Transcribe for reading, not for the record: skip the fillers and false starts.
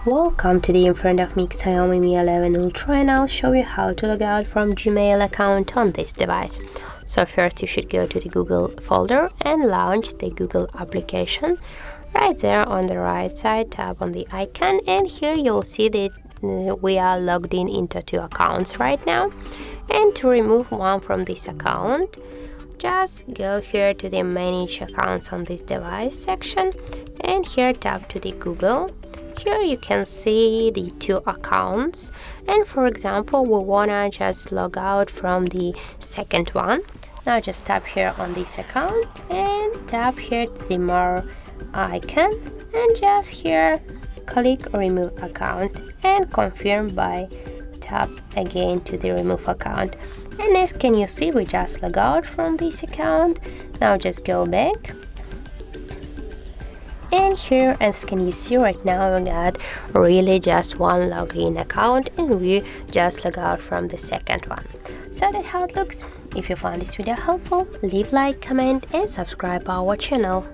Welcome to the in front of me XIAOMI Mi 11 Ultra, and I'll show you how to log out from Gmail account on this device. So first you should go to the Google folder and launch the Google application. Right there on the right side, tap on the icon, and here you'll see that we are logged in into two accounts right now. And to remove one from this account, just go here to the manage accounts on this device section, and here tap to the Google. Here you can see the two accounts, and for example we wanna just log out from the second one. Now just tap here on this account and tap here to the more icon, and just here click remove account and confirm by tap again to the remove account. And as can you see, we just log out from this account. Now just go back. And here, as can you see right now, we got really just one login account and we just log out from the second one. So that's how it looks. If you found this video helpful, leave like, comment and subscribe our channel.